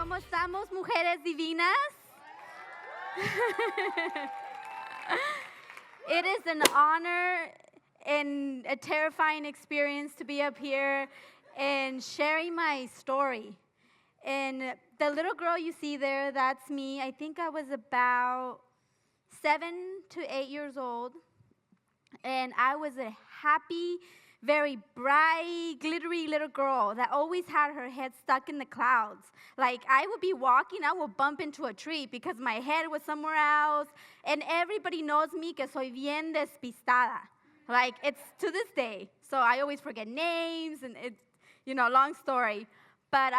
¿Cómo estamos, mujeres divinas? It is an honor and a terrifying experience to be up here and sharing my story. And the little girl you see there, that's me. I think I was about 7 to 8 years old. And I was a happy, very bright, glittery little girl that always had her head stuck in the clouds. Like, I would be walking, I would bump into a tree because my head was somewhere else. And everybody knows me que soy bien despistada. Like, it's to this day. So I always forget names, and it's, long story. But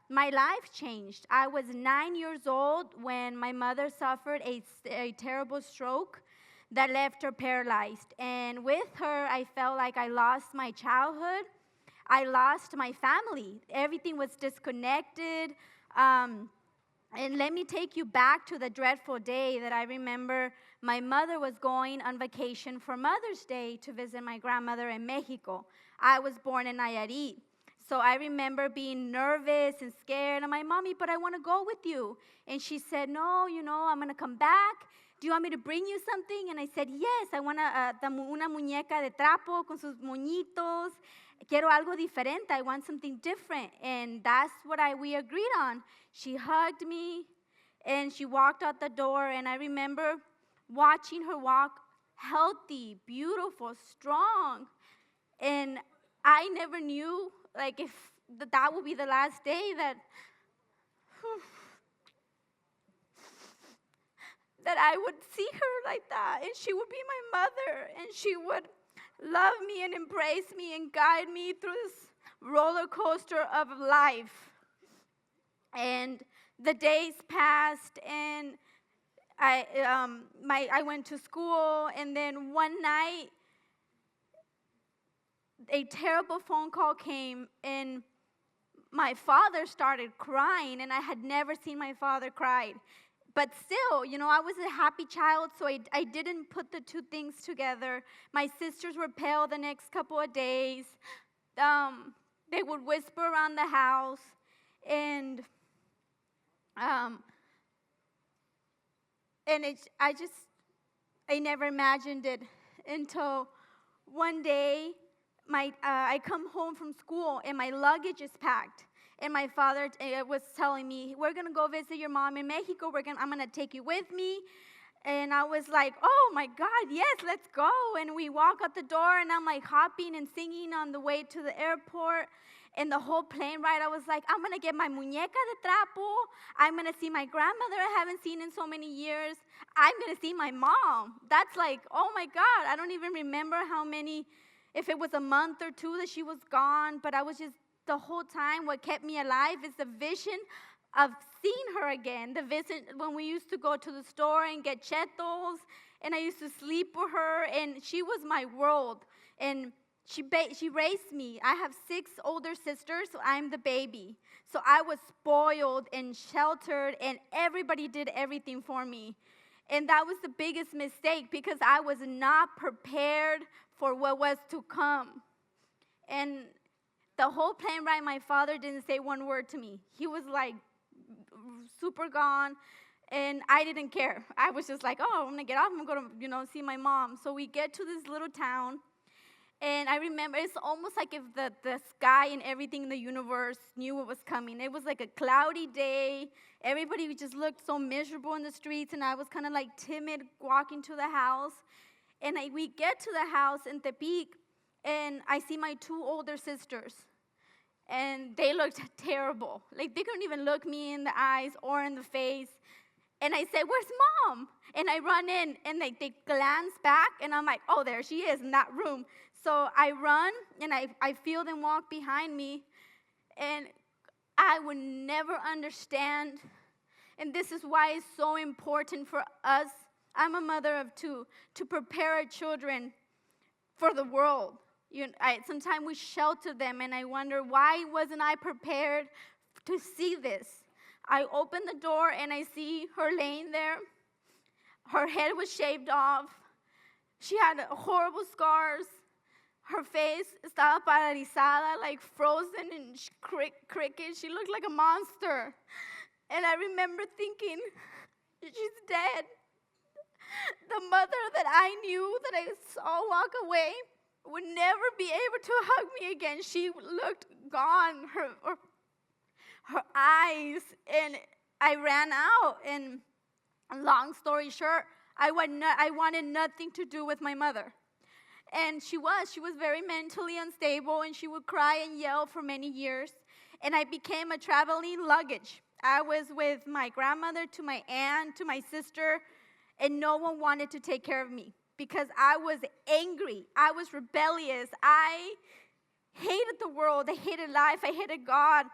my life changed. I was 9 years old when my mother suffered a terrible stroke that left her paralyzed. And with her, I felt like I lost my childhood. I lost my family. Everything was disconnected. And let me take you back to the dreadful day that I remember my mother was going on vacation for Mother's Day to visit my grandmother in Mexico. I was born in Nayarit. So I remember being nervous and scared. I'm like, Mommy, but I want to go with you. And she said, no, I'm going to come back. Do you want me to bring you something? And I said, yes, I want una muñeca de trapo con sus moñitos. Quiero algo diferente. I want something different. And that's what we agreed on. She hugged me, and she walked out the door. And I remember watching her walk healthy, beautiful, strong. And I never knew, if that would be the last day that I would see her like that, and she would be my mother, and she would love me and embrace me and guide me through this roller coaster of life. And the days passed, and I went to school, and then one night, a terrible phone call came, and my father started crying, and I had never seen my father cry. But still, I was a happy child, so I didn't put the two things together. My sisters were pale the next couple of days. They would whisper around the house, and I never imagined it until one day I come home from school, and my luggage is packed. And my father was telling me, we're going to go visit your mom in Mexico. I'm going to take you with me. And I was like, oh, my God, yes, let's go. And we walk out the door, and I'm hopping and singing on the way to the airport. And the whole plane ride, I was like, I'm going to get my muñeca de trapo. I'm going to see my grandmother I haven't seen in so many years. I'm going to see my mom. That's oh, my God. I don't even remember if it was a month or two that she was gone. But I was just, the whole time, what kept me alive is the vision of seeing her again. The vision when we used to go to the store and get chetos, and I used to sleep with her, and she was my world. And she raised me. I have 6 older sisters, so I'm the baby. So I was spoiled and sheltered, and everybody did everything for me. And that was the biggest mistake, because I was not prepared for what was to come. And the whole plane ride, my father didn't say one word to me. He was super gone, and I didn't care. I was just oh, I'm going to get off. I'm going to, see my mom. So we get to this little town, and I remember it's almost like if the sky and everything in the universe knew what was coming. It was a cloudy day. Everybody just looked so miserable in the streets, and I was kind of timid walking to the house. And we get to the house in Tepic, and I see my 2 older sisters, and they looked terrible. They couldn't even look me in the eyes or in the face. And I said, where's Mom? And I run in, and they glance back, and I'm like, oh, there she is in that room. So I run, and I feel them walk behind me, and I would never understand. And this is why it's so important for us, I'm a mother of 2, to prepare our children for the world. Sometimes we shelter them, and I wonder, why wasn't I prepared to see this? I open the door, and I see her laying there. Her head was shaved off. She had horrible scars. Her face estaba paralizada, frozen and cricket. She looked like a monster. And I remember thinking, she's dead. The mother that I knew, that I saw walk away, would never be able to hug me again. She looked gone, her eyes, and I ran out. And long story short, I wanted nothing to do with my mother. And she was very mentally unstable, and she would cry and yell for many years. And I became a traveling luggage. I was with my grandmother, to my aunt, to my sister, and no one wanted to take care of me because I was angry. I was rebellious. I hated the world. I hated life. I hated God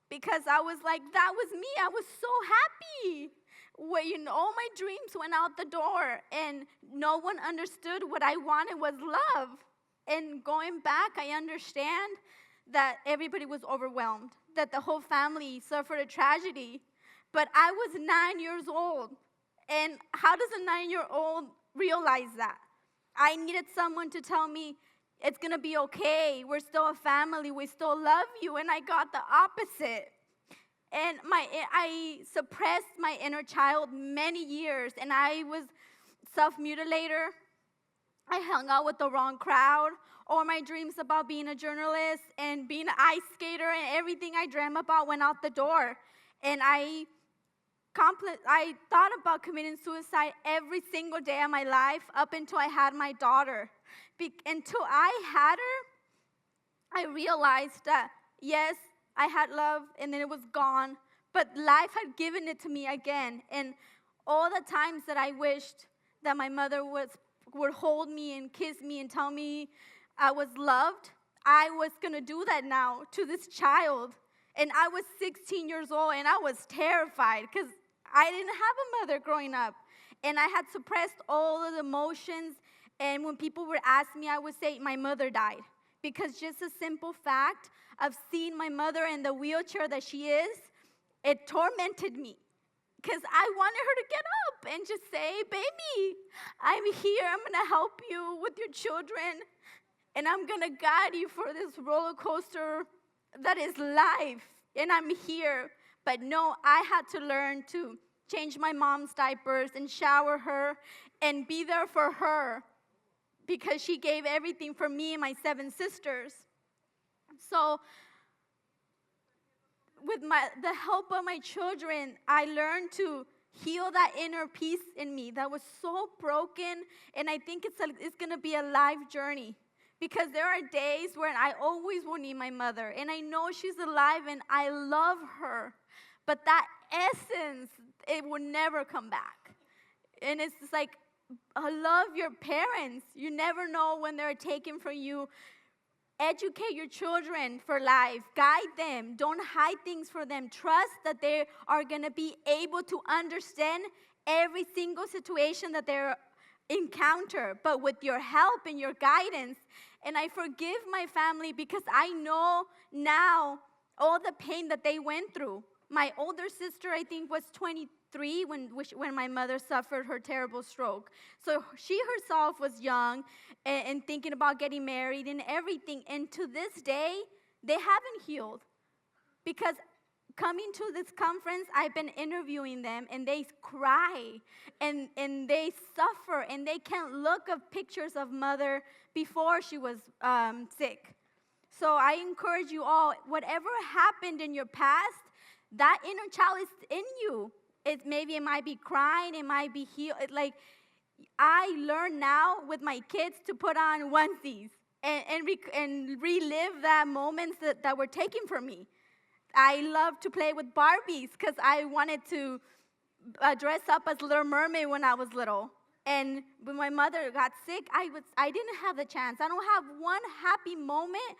because I was like, that was me. I was so happy. All my dreams went out the door, and no one understood what I wanted was love. And going back, I understand that everybody was overwhelmed, that the whole family suffered a tragedy. But I was 9 years old. And how does a 9-year-old realize that? I needed someone to tell me, it's going to be okay. We're still a family. We still love you. And I got the opposite. And I suppressed my inner child many years. And I was self-mutilator. I hung out with the wrong crowd. All my dreams about being a journalist and being an ice skater and everything I dreamt about went out the door. And I thought about committing suicide every single day of my life up until I had my daughter. Until I had her, I realized that, yes, I had love and then it was gone, but life had given it to me again. And all the times that I wished that my mother would hold me and kiss me and tell me I was loved, I was going to do that now to this child. And I was 16 years old, and I was terrified because I didn't have a mother growing up. And I had suppressed all of the emotions. And when people would ask me, I would say, my mother died. Because just a simple fact of seeing my mother in the wheelchair that she is, it tormented me. Because I wanted her to get up and just say, baby, I'm here. I'm going to help you with your children. And I'm going to guide you for this roller coaster that is life. And I'm here. But no, I had to learn to change my mom's diapers and shower her and be there for her because she gave everything for me and my 7 sisters. So with the help of my children, I learned to heal that inner peace in me that was so broken, and I think it's going to be a life journey. Because there are days when I always will need my mother, and I know she's alive, and I love her. But that essence, it will never come back. And it's just like, love your parents. You never know when they're taken from you. Educate your children for life. Guide them. Don't hide things from them. Trust that they are going to be able to understand every single situation that they're encounter, but with your help and your guidance. And I forgive my family because I know now all the pain that they went through. My older sister, I think, was 23 when my mother suffered her terrible stroke. So she herself was young and thinking about getting married and everything. And to this day, they haven't healed. Because coming to this conference, I've been interviewing them, and they cry, and they suffer, and they can't look at pictures of mother before she was sick. So I encourage you all, whatever happened in your past, that inner child is in you. It might be crying, it might be healed. I learn now with my kids to put on onesies and relive that moments that were taken from me. I love to play with Barbies because I wanted to dress up as Little Mermaid when I was little. And when my mother got sick, I didn't have the chance. I don't have one happy moment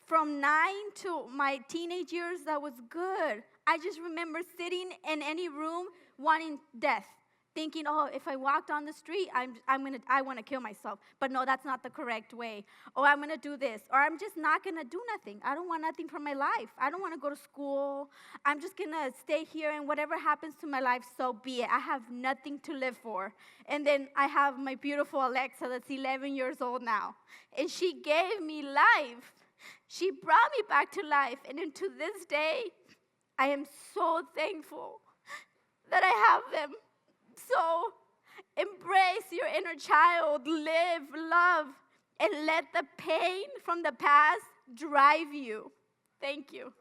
from 9 to my teenage years that was good. I just remember sitting in any room wanting death, thinking, oh, if I walked on the street, I want to kill myself. But no, that's not the correct way. Oh, I'm going to do this. Or I'm just not going to do nothing. I don't want nothing from my life. I don't want to go to school. I'm just going to stay here, and whatever happens to my life, so be it. I have nothing to live for. And then I have my beautiful Alexa that's 11 years old now. And she gave me life. She brought me back to life. And then to this day, I am so thankful that I have them. So embrace your inner child, live, love, and let the pain from the past drive you. Thank you.